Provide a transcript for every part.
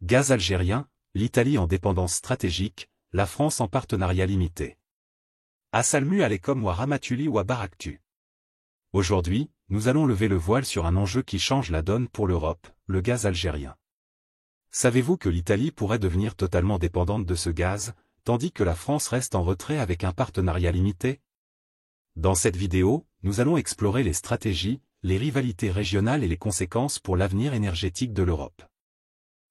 Gaz algérien, l'Italie en dépendance stratégique, la France en partenariat limité. Assalmu alaikum wa rahmatulli wa barakatuh. Aujourd'hui, nous allons lever le voile sur un enjeu qui change la donne pour l'Europe, le gaz algérien. Savez-vous que l'Italie pourrait devenir totalement dépendante de ce gaz, tandis que la France reste en retrait avec un partenariat limité? Dans cette vidéo, nous allons explorer les stratégies, les rivalités régionales et les conséquences pour l'avenir énergétique de l'Europe.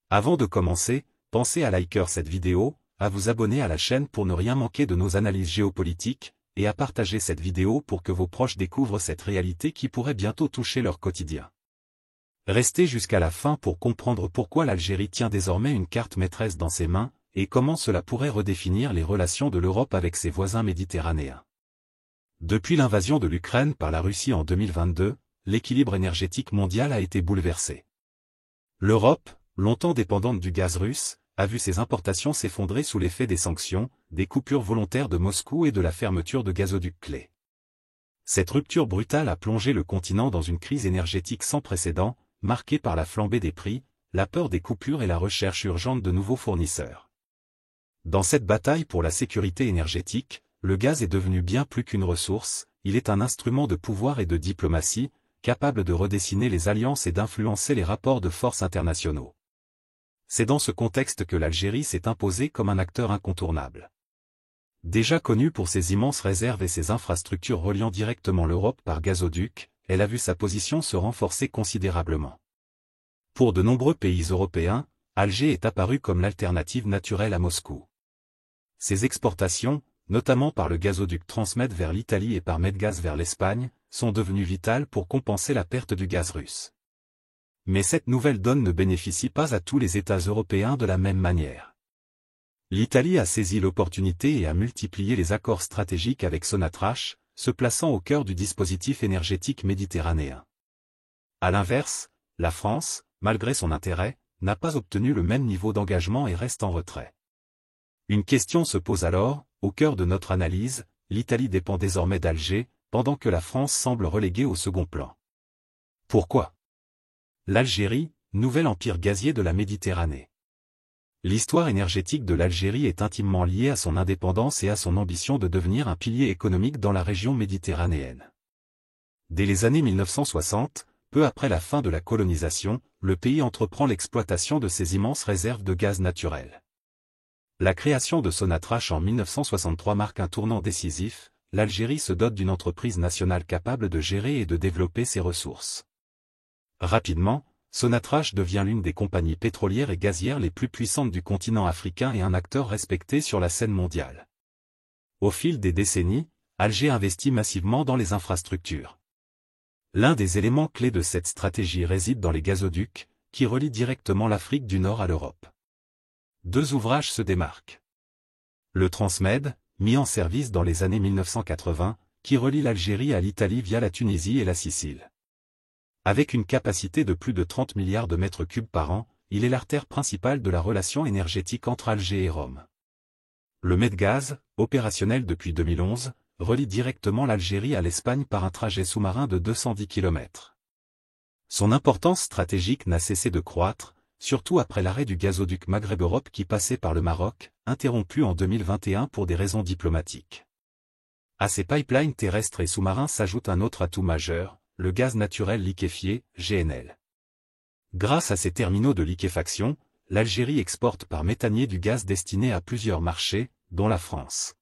Avant de commencer, pensez à liker cette vidéo, à vous abonner à la chaîne pour ne rien manquer de nos analyses géopolitiques, et à partager cette vidéo pour que vos proches découvrent cette réalité qui pourrait bientôt toucher leur quotidien. Restez jusqu'à la fin pour comprendre pourquoi l'Algérie tient désormais une carte maîtresse dans ses mains, et comment cela pourrait redéfinir les relations de l'Europe avec ses voisins méditerranéens. Depuis l'invasion de l'Ukraine par la Russie en 2022, l'équilibre énergétique mondial a été bouleversé. L'Europe, longtemps dépendante du gaz russe, a vu ses importations s'effondrer sous l'effet des sanctions, des coupures volontaires de Moscou et de la fermeture de gazoducs clés. Cette rupture brutale a plongé le continent dans une crise énergétique sans précédent, marquée par la flambée des prix, la peur des coupures et la recherche urgente de nouveaux fournisseurs. Dans cette bataille pour la sécurité énergétique, le gaz est devenu bien plus qu'une ressource, il est un instrument de pouvoir et de diplomatie, capable de redessiner les alliances et d'influencer les rapports de force internationaux. C'est dans ce contexte que l'Algérie s'est imposée comme un acteur incontournable. Déjà connue pour ses immenses réserves et ses infrastructures reliant directement l'Europe par gazoduc, elle a vu sa position se renforcer considérablement. Pour de nombreux pays européens, Alger est apparu comme l'alternative naturelle à Moscou. Ses exportations, notamment par le gazoduc Transmed vers l'Italie et par Medgaz vers l'Espagne, sont devenues vitales pour compenser la perte du gaz russe. Mais cette nouvelle donne ne bénéficie pas à tous les États européens de la même manière. L'Italie a saisi l'opportunité et a multiplié les accords stratégiques avec Sonatrach, se plaçant au cœur du dispositif énergétique méditerranéen. À l'inverse, la France, malgré son intérêt, n'a pas obtenu le même niveau d'engagement et reste en retrait. Une question se pose alors, au cœur de notre analyse, l'Italie dépend désormais d'Alger, pendant que la France semble reléguée au second plan. Pourquoi? L'Algérie, nouvel empire gazier de la Méditerranée. L'histoire énergétique de l'Algérie est intimement liée à son indépendance et à son ambition de devenir un pilier économique dans la région méditerranéenne. Dès les années 1960, peu après la fin de la colonisation, le pays entreprend l'exploitation de ses immenses réserves de gaz naturel. La création de Sonatrach en 1963 marque un tournant décisif, l'Algérie se dote d'une entreprise nationale capable de gérer et de développer ses ressources. Rapidement, Sonatrach devient l'une des compagnies pétrolières et gazières les plus puissantes du continent africain et un acteur respecté sur la scène mondiale. Au fil des décennies, Alger investit massivement dans les infrastructures. L'un des éléments clés de cette stratégie réside dans les gazoducs, qui relient directement l'Afrique du Nord à l'Europe. Deux ouvrages se démarquent. Le Transmed, mis en service dans les années 1980, qui relie l'Algérie à l'Italie via la Tunisie et la Sicile. Avec une capacité de plus de 30 milliards de mètres cubes par an, il est l'artère principale de la relation énergétique entre Alger et Rome. Le Medgaz, opérationnel depuis 2011, relie directement l'Algérie à l'Espagne par un trajet sous-marin de 210 km. Son importance stratégique n'a cessé de croître, surtout après l'arrêt du gazoduc Maghreb-Europe qui passait par le Maroc, interrompu en 2021 pour des raisons diplomatiques. À ces pipelines terrestres et sous-marins s'ajoute un autre atout majeur, le gaz naturel liquéfié, GNL. Grâce à ces terminaux de liquéfaction, l'Algérie exporte par méthanier du gaz destiné à plusieurs marchés, dont la France.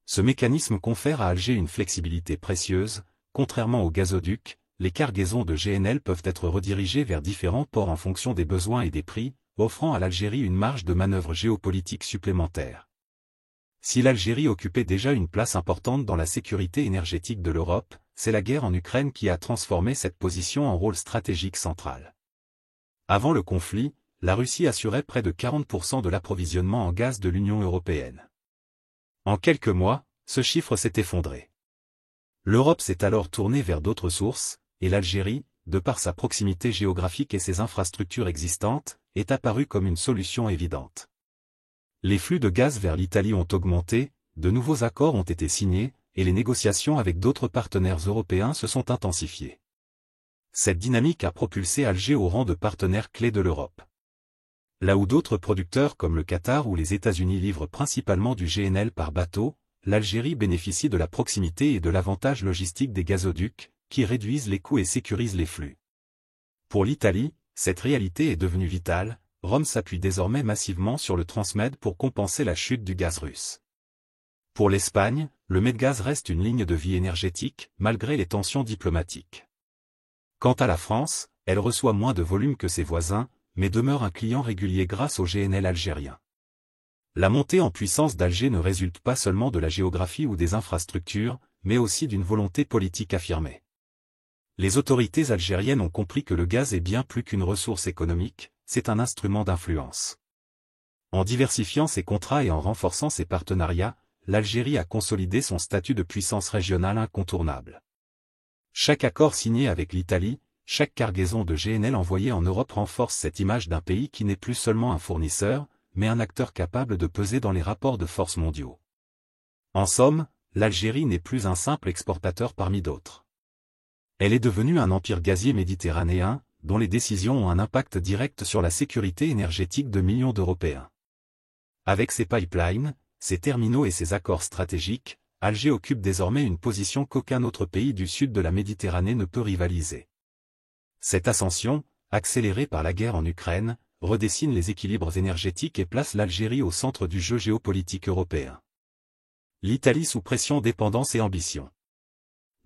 Ce mécanisme confère à Alger une flexibilité précieuse, contrairement aux gazoducs, les cargaisons de GNL peuvent être redirigées vers différents ports en fonction des besoins et des prix, offrant à l'Algérie une marge de manœuvre géopolitique supplémentaire. Si l'Algérie occupait déjà une place importante dans la sécurité énergétique de l'Europe, c'est la guerre en Ukraine qui a transformé cette position en rôle stratégique central. Avant le conflit, la Russie assurait près de 40% de l'approvisionnement en gaz de l'Union européenne. En quelques mois, ce chiffre s'est effondré. L'Europe s'est alors tournée vers d'autres sources, et l'Algérie, de par sa proximité géographique et ses infrastructures existantes, est apparue comme une solution évidente. Les flux de gaz vers l'Italie ont augmenté, de nouveaux accords ont été signés, et les négociations avec d'autres partenaires européens se sont intensifiées. Cette dynamique a propulsé Alger au rang de partenaire clé de l'Europe. Là où d'autres producteurs comme le Qatar ou les États-Unis livrent principalement du GNL par bateau, l'Algérie bénéficie de la proximité et de l'avantage logistique des gazoducs, qui réduisent les coûts et sécurisent les flux. Pour l'Italie, cette réalité est devenue vitale. Rome s'appuie désormais massivement sur le Transmed pour compenser la chute du gaz russe. Pour l'Espagne, le Medgaz reste une ligne de vie énergétique, malgré les tensions diplomatiques. Quant à la France, elle reçoit moins de volume que ses voisins, mais demeure un client régulier grâce au GNL algérien. La montée en puissance d'Alger ne résulte pas seulement de la géographie ou des infrastructures, mais aussi d'une volonté politique affirmée. Les autorités algériennes ont compris que le gaz est bien plus qu'une ressource économique, c'est un instrument d'influence. En diversifiant ses contrats et en renforçant ses partenariats, l'Algérie a consolidé son statut de puissance régionale incontournable. Chaque accord signé avec l'Italie, chaque cargaison de GNL envoyée en Europe renforce cette image d'un pays qui n'est plus seulement un fournisseur, mais un acteur capable de peser dans les rapports de force mondiaux. En somme, l'Algérie n'est plus un simple exportateur parmi d'autres. Elle est devenue un empire gazier méditerranéen, dont les décisions ont un impact direct sur la sécurité énergétique de millions d'Européens. Avec ses pipelines, ses terminaux et ses accords stratégiques, Alger occupe désormais une position qu'aucun autre pays du sud de la Méditerranée ne peut rivaliser. Cette ascension, accélérée par la guerre en Ukraine, redessine les équilibres énergétiques et place l'Algérie au centre du jeu géopolitique européen. L'Italie sous pression, dépendance et ambition.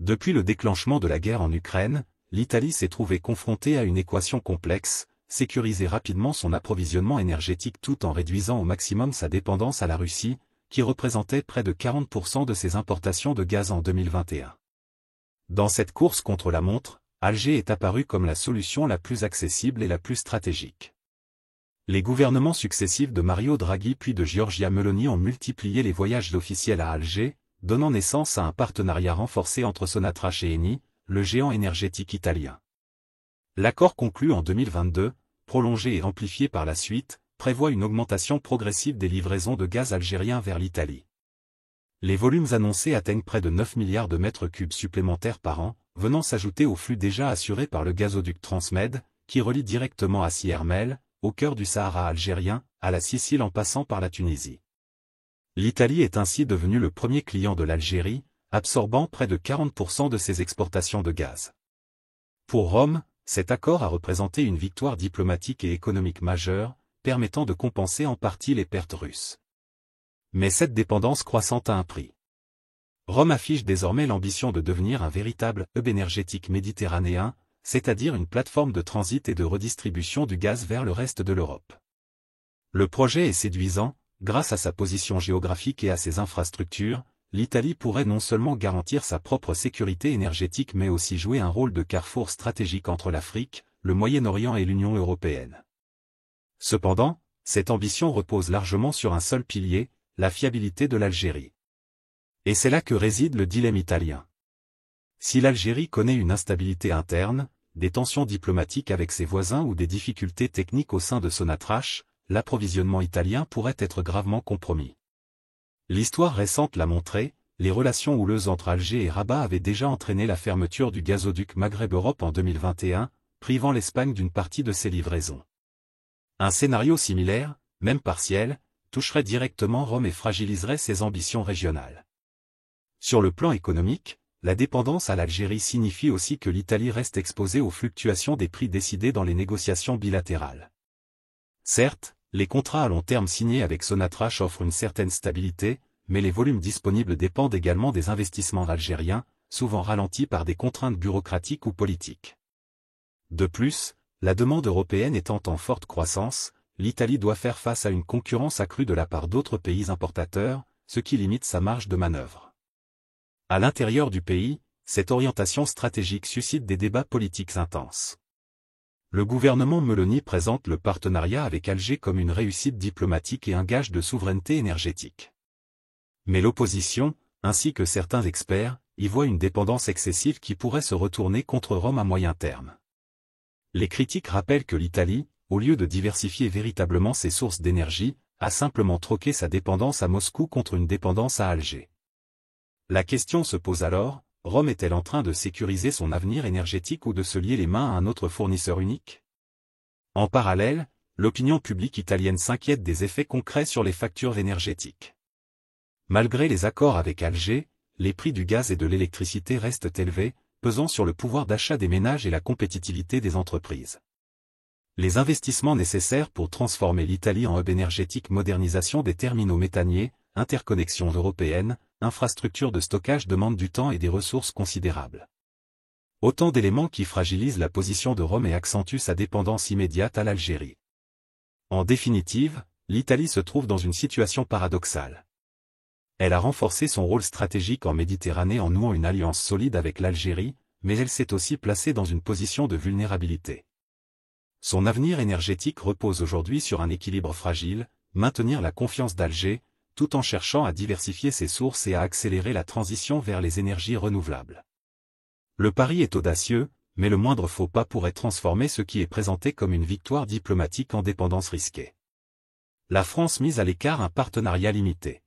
Depuis le déclenchement de la guerre en Ukraine, l'Italie s'est trouvée confrontée à une équation complexe, sécuriser rapidement son approvisionnement énergétique tout en réduisant au maximum sa dépendance à la Russie, qui représentait près de 40% de ses importations de gaz en 2021. Dans cette course contre la montre, Alger est apparu comme la solution la plus accessible et la plus stratégique. Les gouvernements successifs de Mario Draghi puis de Giorgia Meloni ont multiplié les voyages officiels à Alger, donnant naissance à un partenariat renforcé entre Sonatrach et Eni, le géant énergétique italien. L'accord conclu en 2022, prolongé et amplifié par la suite, prévoit une augmentation progressive des livraisons de gaz algérien vers l'Italie. Les volumes annoncés atteignent près de 9 milliards de mètres cubes supplémentaires par an, venant s'ajouter au flux déjà assuré par le gazoduc Transmed, qui relie directement à Si Hermel, au cœur du Sahara algérien, à la Sicile en passant par la Tunisie. L'Italie est ainsi devenue le premier client de l'Algérie, absorbant près de 40% de ses exportations de gaz. Pour Rome, cet accord a représenté une victoire diplomatique et économique majeure, permettant de compenser en partie les pertes russes. Mais cette dépendance croissante a un prix. Rome affiche désormais l'ambition de devenir un véritable hub énergétique méditerranéen, c'est-à-dire une plateforme de transit et de redistribution du gaz vers le reste de l'Europe. Le projet est séduisant, grâce à sa position géographique et à ses infrastructures, l'Italie pourrait non seulement garantir sa propre sécurité énergétique mais aussi jouer un rôle de carrefour stratégique entre l'Afrique, le Moyen-Orient et l'Union européenne. Cependant, cette ambition repose largement sur un seul pilier, la fiabilité de l'Algérie. Et c'est là que réside le dilemme italien. Si l'Algérie connaît une instabilité interne, des tensions diplomatiques avec ses voisins ou des difficultés techniques au sein de Sonatrach, l'approvisionnement italien pourrait être gravement compromis. L'histoire récente l'a montré, les relations houleuses entre Alger et Rabat avaient déjà entraîné la fermeture du gazoduc Maghreb-Europe en 2021, privant l'Espagne d'une partie de ses livraisons. Un scénario similaire, même partiel, toucherait directement Rome et fragiliserait ses ambitions régionales. Sur le plan économique, la dépendance à l'Algérie signifie aussi que l'Italie reste exposée aux fluctuations des prix décidées dans les négociations bilatérales. Certes, les contrats à long terme signés avec Sonatrach offrent une certaine stabilité, mais les volumes disponibles dépendent également des investissements algériens, souvent ralentis par des contraintes bureaucratiques ou politiques. De plus, la demande européenne étant en forte croissance, l'Italie doit faire face à une concurrence accrue de la part d'autres pays importateurs, ce qui limite sa marge de manœuvre. À l'intérieur du pays, cette orientation stratégique suscite des débats politiques intenses. Le gouvernement Meloni présente le partenariat avec Alger comme une réussite diplomatique et un gage de souveraineté énergétique. Mais l'opposition, ainsi que certains experts, y voient une dépendance excessive qui pourrait se retourner contre Rome à moyen terme. Les critiques rappellent que l'Italie, au lieu de diversifier véritablement ses sources d'énergie, a simplement troqué sa dépendance à Moscou contre une dépendance à Alger. La question se pose alors, Rome est-elle en train de sécuriser son avenir énergétique ou de se lier les mains à un autre fournisseur unique? En parallèle, l'opinion publique italienne s'inquiète des effets concrets sur les factures énergétiques. Malgré les accords avec Alger, les prix du gaz et de l'électricité restent élevés, pesant sur le pouvoir d'achat des ménages et la compétitivité des entreprises. Les investissements nécessaires pour transformer l'Italie en hub énergétique, modernisation des terminaux méthaniers, interconnexions européennes, infrastructures de stockage demandent du temps et des ressources considérables. Autant d'éléments qui fragilisent la position de Rome et accentuent sa dépendance immédiate à l'Algérie. En définitive, l'Italie se trouve dans une situation paradoxale. Elle a renforcé son rôle stratégique en Méditerranée en nouant une alliance solide avec l'Algérie, mais elle s'est aussi placée dans une position de vulnérabilité. Son avenir énergétique repose aujourd'hui sur un équilibre fragile, maintenir la confiance d'Alger, tout en cherchant à diversifier ses sources et à accélérer la transition vers les énergies renouvelables. Le pari est audacieux, mais le moindre faux pas pourrait transformer ce qui est présenté comme une victoire diplomatique en dépendance risquée. La France mise à l'écart un partenariat limité.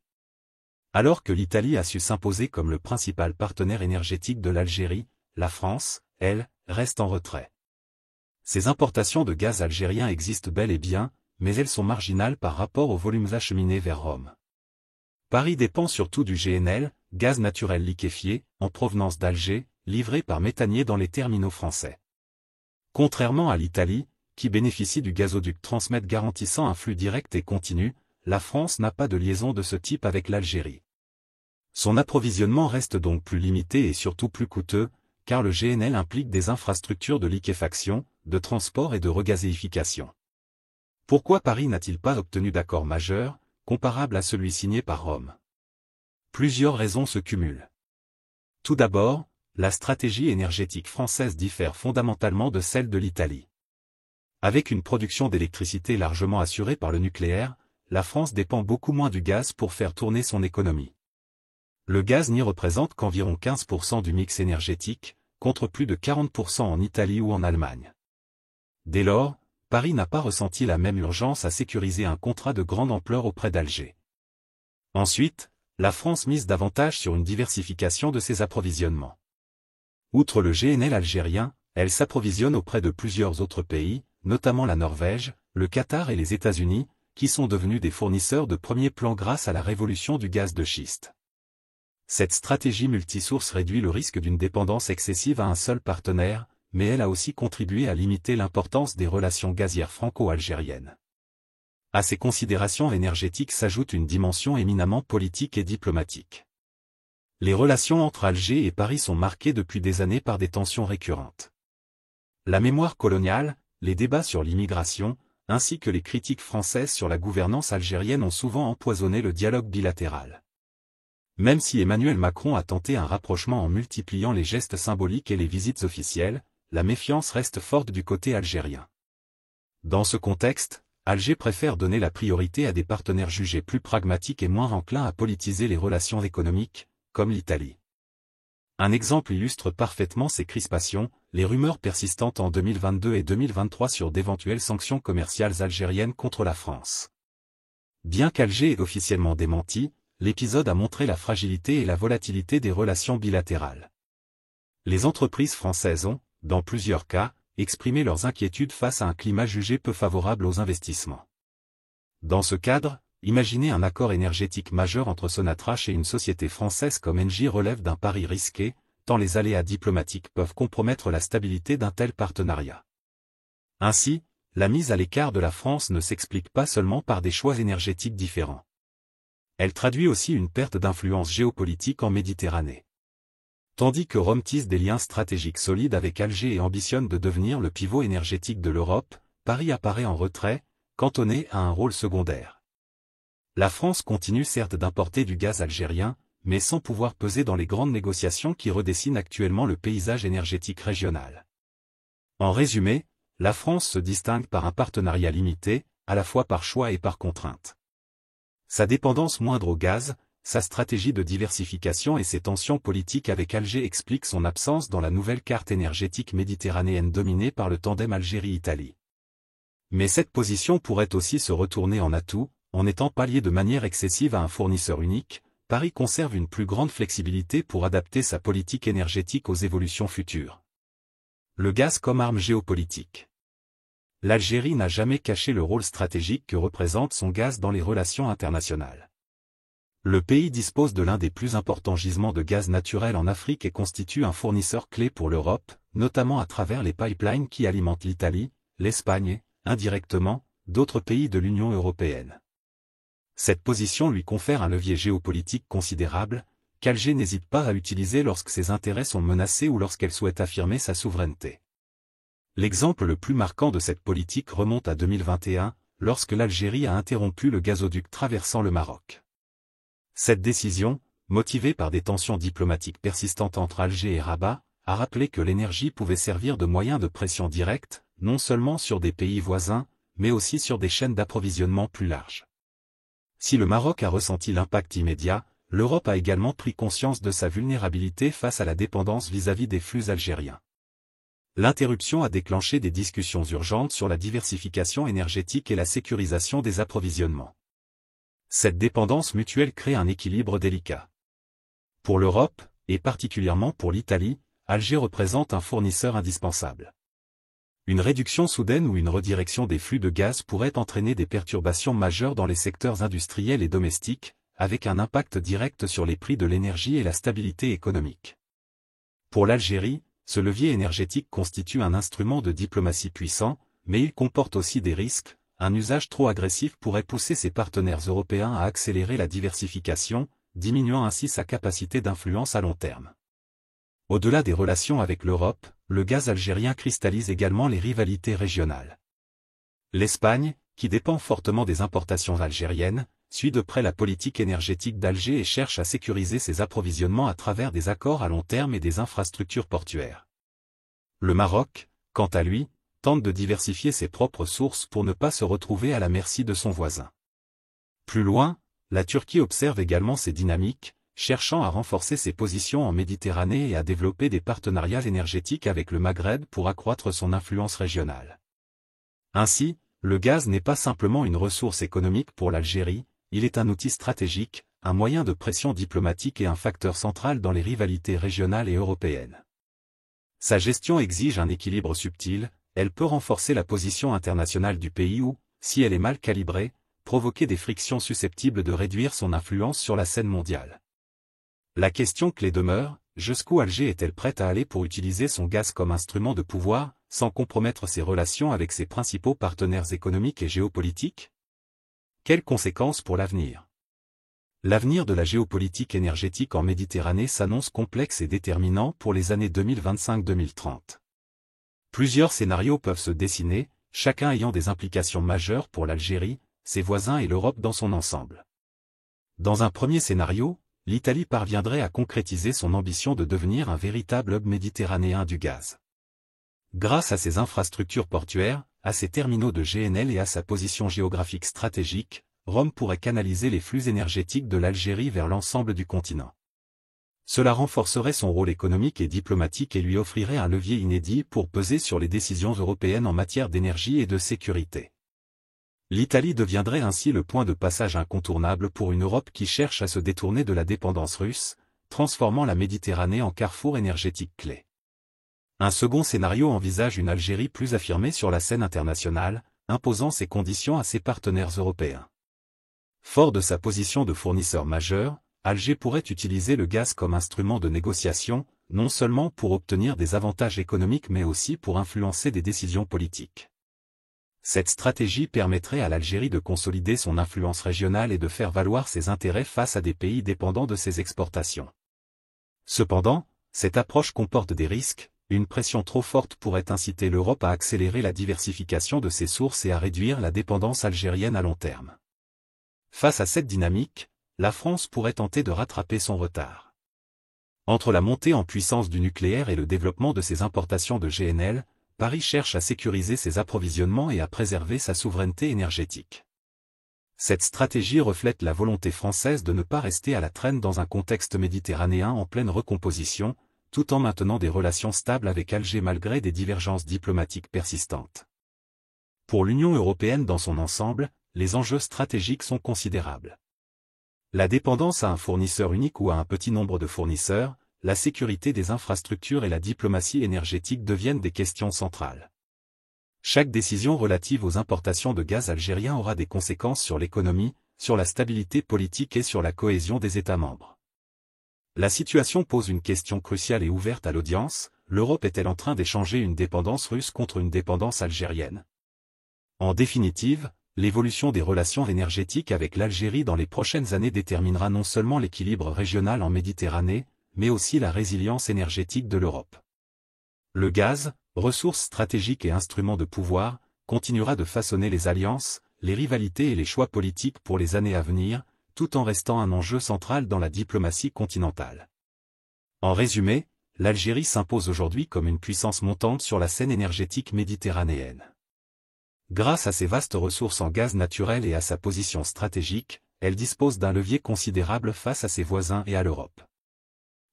Alors que l'Italie a su s'imposer comme le principal partenaire énergétique de l'Algérie, la France, elle, reste en retrait. Ces importations de gaz algérien existent bel et bien, mais elles sont marginales par rapport aux volumes acheminés vers Rome. Paris dépend surtout du GNL, gaz naturel liquéfié, en provenance d'Alger, livré par méthanier dans les terminaux français. Contrairement à l'Italie, qui bénéficie du gazoduc Transmed garantissant un flux direct et continu, la France n'a pas de liaison de ce type avec l'Algérie. Son approvisionnement reste donc plus limité et surtout plus coûteux, car le GNL implique des infrastructures de liquéfaction, de transport et de regazéification. Pourquoi Paris n'a-t-il pas obtenu d'accord majeur, comparable à celui signé par Rome? Plusieurs raisons se cumulent. Tout d'abord, la stratégie énergétique française diffère fondamentalement de celle de l'Italie. Avec une production d'électricité largement assurée par le nucléaire, la France dépend beaucoup moins du gaz pour faire tourner son économie. Le gaz n'y représente qu'environ 15% du mix énergétique, contre plus de 40% en Italie ou en Allemagne. Dès lors, Paris n'a pas ressenti la même urgence à sécuriser un contrat de grande ampleur auprès d'Alger. Ensuite, la France mise davantage sur une diversification de ses approvisionnements. Outre le GNL algérien, elle s'approvisionne auprès de plusieurs autres pays, notamment la Norvège, le Qatar et les États-Unis, qui sont devenus des fournisseurs de premier plan grâce à la révolution du gaz de schiste. Cette stratégie multisource réduit le risque d'une dépendance excessive à un seul partenaire, mais elle a aussi contribué à limiter l'importance des relations gazières franco-algériennes. À ces considérations énergétiques s'ajoute une dimension éminemment politique et diplomatique. Les relations entre Alger et Paris sont marquées depuis des années par des tensions récurrentes. La mémoire coloniale, les débats sur l'immigration, ainsi que les critiques françaises sur la gouvernance algérienne ont souvent empoisonné le dialogue bilatéral. Même si Emmanuel Macron a tenté un rapprochement en multipliant les gestes symboliques et les visites officielles, la méfiance reste forte du côté algérien. Dans ce contexte, Alger préfère donner la priorité à des partenaires jugés plus pragmatiques et moins enclins à politiser les relations économiques, comme l'Italie. Un exemple illustre parfaitement ces crispations, les rumeurs persistantes en 2022 et 2023 sur d'éventuelles sanctions commerciales algériennes contre la France. Bien qu'Alger ait officiellement démenti, l'épisode a montré la fragilité et la volatilité des relations bilatérales. Les entreprises françaises ont, dans plusieurs cas, exprimé leurs inquiétudes face à un climat jugé peu favorable aux investissements. Dans ce cadre, imaginer un accord énergétique majeur entre Sonatrach et une société française comme Engie relève d'un pari risqué, tant les aléas diplomatiques peuvent compromettre la stabilité d'un tel partenariat. Ainsi, la mise à l'écart de la France ne s'explique pas seulement par des choix énergétiques différents. Elle traduit aussi une perte d'influence géopolitique en Méditerranée. Tandis que Rome tisse des liens stratégiques solides avec Alger et ambitionne de devenir le pivot énergétique de l'Europe, Paris apparaît en retrait, cantonné à un rôle secondaire. La France continue certes d'importer du gaz algérien, mais sans pouvoir peser dans les grandes négociations qui redessinent actuellement le paysage énergétique régional. En résumé, la France se distingue par un partenariat limité, à la fois par choix et par contrainte. Sa dépendance moindre au gaz, sa stratégie de diversification et ses tensions politiques avec Alger expliquent son absence dans la nouvelle carte énergétique méditerranéenne dominée par le tandem Algérie-Italie. Mais cette position pourrait aussi se retourner en atout, en étant palliée de manière excessive à un fournisseur unique. Paris conserve une plus grande flexibilité pour adapter sa politique énergétique aux évolutions futures. Le gaz comme arme géopolitique. l'Algérie n'a jamais caché le rôle stratégique que représente son gaz dans les relations internationales. Le pays dispose de l'un des plus importants gisements de gaz naturel en Afrique et constitue un fournisseur clé pour l'Europe, notamment à travers les pipelines qui alimentent l'Italie, l'Espagne et, indirectement, d'autres pays de l'Union européenne. Cette position lui confère un levier géopolitique considérable, qu'Alger n'hésite pas à utiliser lorsque ses intérêts sont menacés ou lorsqu'elle souhaite affirmer sa souveraineté. L'exemple le plus marquant de cette politique remonte à 2021, lorsque l'Algérie a interrompu le gazoduc traversant le Maroc. Cette décision, motivée par des tensions diplomatiques persistantes entre Alger et Rabat, a rappelé que l'énergie pouvait servir de moyen de pression directe, non seulement sur des pays voisins, mais aussi sur des chaînes d'approvisionnement plus larges. Si le Maroc a ressenti l'impact immédiat, l'Europe a également pris conscience de sa vulnérabilité face à la dépendance vis-à-vis des flux algériens. L'interruption a déclenché des discussions urgentes sur la diversification énergétique et la sécurisation des approvisionnements. Cette dépendance mutuelle crée un équilibre délicat. Pour l'Europe, et particulièrement pour l'Italie, Alger représente un fournisseur indispensable. Une réduction soudaine ou une redirection des flux de gaz pourrait entraîner des perturbations majeures dans les secteurs industriels et domestiques, avec un impact direct sur les prix de l'énergie et la stabilité économique. Pour l'Algérie, ce levier énergétique constitue un instrument de diplomatie puissant, mais il comporte aussi des risques. Un usage trop agressif pourrait pousser ses partenaires européens à accélérer la diversification, diminuant ainsi sa capacité d'influence à long terme. Au-delà des relations avec l'Europe, le gaz algérien cristallise également les rivalités régionales. L'Espagne, qui dépend fortement des importations algériennes, suit de près la politique énergétique d'Alger et cherche à sécuriser ses approvisionnements à travers des accords à long terme et des infrastructures portuaires. Le Maroc, quant à lui, tente de diversifier ses propres sources pour ne pas se retrouver à la merci de son voisin. Plus loin, la Turquie observe également ces dynamiques, cherchant à renforcer ses positions en Méditerranée et à développer des partenariats énergétiques avec le Maghreb pour accroître son influence régionale. Ainsi, le gaz n'est pas simplement une ressource économique pour l'Algérie, il est un outil stratégique, un moyen de pression diplomatique et un facteur central dans les rivalités régionales et européennes. Sa gestion exige un équilibre subtil. Elle peut renforcer la position internationale du pays ou, si elle est mal calibrée, provoquer des frictions susceptibles de réduire son influence sur la scène mondiale. La question clé demeure, jusqu'où Alger est-elle prête à aller pour utiliser son gaz comme instrument de pouvoir, sans compromettre ses relations avec ses principaux partenaires économiques et géopolitiques? Quelles conséquences pour l'avenir? L'avenir de la géopolitique énergétique en Méditerranée s'annonce complexe et déterminant pour les années 2025-2030. Plusieurs scénarios peuvent se dessiner, chacun ayant des implications majeures pour l'Algérie, ses voisins et l'Europe dans son ensemble. Dans un premier scénario, l'Italie parviendrait à concrétiser son ambition de devenir un véritable hub méditerranéen du gaz. Grâce à ses infrastructures portuaires, à ses terminaux de GNL et à sa position géographique stratégique, Rome pourrait canaliser les flux énergétiques de l'Algérie vers l'ensemble du continent. Cela renforcerait son rôle économique et diplomatique et lui offrirait un levier inédit pour peser sur les décisions européennes en matière d'énergie et de sécurité. L'Italie deviendrait ainsi le point de passage incontournable pour une Europe qui cherche à se détourner de la dépendance russe, transformant la Méditerranée en carrefour énergétique clé. Un second scénario envisage une Algérie plus affirmée sur la scène internationale, imposant ses conditions à ses partenaires européens. Fort de sa position de fournisseur majeur, Alger pourrait utiliser le gaz comme instrument de négociation, non seulement pour obtenir des avantages économiques mais aussi pour influencer des décisions politiques. Cette stratégie permettrait à l'Algérie de consolider son influence régionale et de faire valoir ses intérêts face à des pays dépendants de ses exportations. Cependant, cette approche comporte des risques, une pression trop forte pourrait inciter l'Europe à accélérer la diversification de ses sources et à réduire la dépendance algérienne à long terme. Face à cette dynamique, la France pourrait tenter de rattraper son retard. Entre la montée en puissance du nucléaire et le développement de ses importations de GNL, Paris cherche à sécuriser ses approvisionnements et à préserver sa souveraineté énergétique. Cette stratégie reflète la volonté française de ne pas rester à la traîne dans un contexte méditerranéen en pleine recomposition, tout en maintenant des relations stables avec Alger malgré des divergences diplomatiques persistantes. Pour l'Union européenne dans son ensemble, les enjeux stratégiques sont considérables. La dépendance à un fournisseur unique ou à un petit nombre de fournisseurs, la sécurité des infrastructures et la diplomatie énergétique deviennent des questions centrales. Chaque décision relative aux importations de gaz algérien aura des conséquences sur l'économie, sur la stabilité politique et sur la cohésion des États membres. La situation pose une question cruciale et ouverte à l'audience: l'Europe est-elle en train d'échanger une dépendance russe contre une dépendance algérienne? En définitive, l'évolution des relations énergétiques avec l'Algérie dans les prochaines années déterminera non seulement l'équilibre régional en Méditerranée, mais aussi la résilience énergétique de l'Europe. Le gaz, ressource stratégique et instrument de pouvoir, continuera de façonner les alliances, les rivalités et les choix politiques pour les années à venir, tout en restant un enjeu central dans la diplomatie continentale. En résumé, l'Algérie s'impose aujourd'hui comme une puissance montante sur la scène énergétique méditerranéenne. Grâce à ses vastes ressources en gaz naturel et à sa position stratégique, elle dispose d'un levier considérable face à ses voisins et à l'Europe.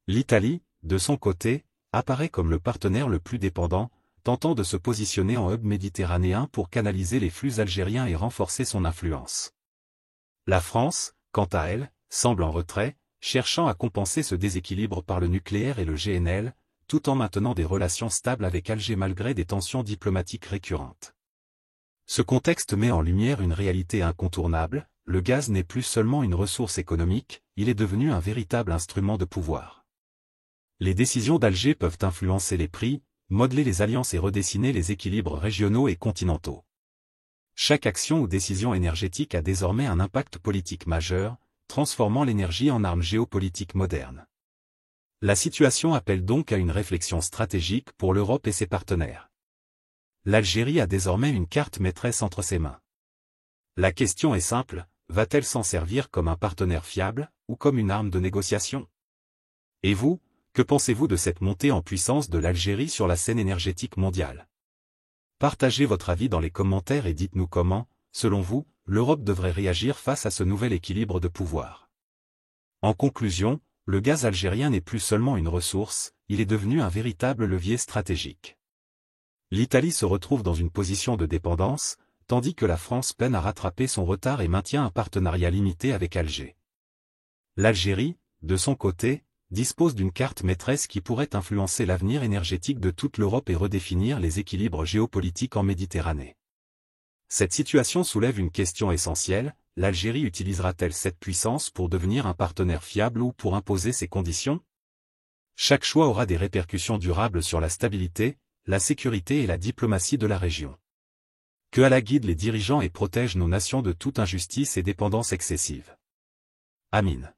L'Italie, de son côté, apparaît comme le partenaire le plus dépendant, tentant de se positionner en hub méditerranéen pour canaliser les flux algériens et renforcer son influence. La France, quant à elle, semble en retrait, cherchant à compenser ce déséquilibre par le nucléaire et le GNL, tout en maintenant des relations stables avec Alger malgré des tensions diplomatiques récurrentes. Ce contexte met en lumière une réalité incontournable: le gaz n'est plus seulement une ressource économique, il est devenu un véritable instrument de pouvoir. Les décisions d'Alger peuvent influencer les prix, modeler les alliances et redessiner les équilibres régionaux et continentaux. Chaque action ou décision énergétique a désormais un impact politique majeur, transformant l'énergie en arme géopolitique moderne. La situation appelle donc à une réflexion stratégique pour l'Europe et ses partenaires. L'Algérie a désormais une carte maîtresse entre ses mains. La question est simple: va-t-elle s'en servir comme un partenaire fiable, ou comme une arme de négociation? Et vous, que pensez-vous de cette montée en puissance de l'Algérie sur la scène énergétique mondiale? Partagez votre avis dans les commentaires et dites-nous comment, selon vous, l'Europe devrait réagir face à ce nouvel équilibre de pouvoir. En conclusion, le gaz algérien n'est plus seulement une ressource, il est devenu un véritable levier stratégique. L'Italie se retrouve dans une position de dépendance, tandis que la France peine à rattraper son retard et maintient un partenariat limité avec Alger. L'Algérie, de son côté, dispose d'une carte maîtresse qui pourrait influencer l'avenir énergétique de toute l'Europe et redéfinir les équilibres géopolitiques en Méditerranée. Cette situation soulève une question essentielle: l'Algérie utilisera-t-elle cette puissance pour devenir un partenaire fiable ou pour imposer ses conditions? Chaque choix aura des répercussions durables sur la stabilité, la sécurité et la diplomatie de la région. Que Allah guide les dirigeants et protège nos nations de toute injustice et dépendance excessive. Amin.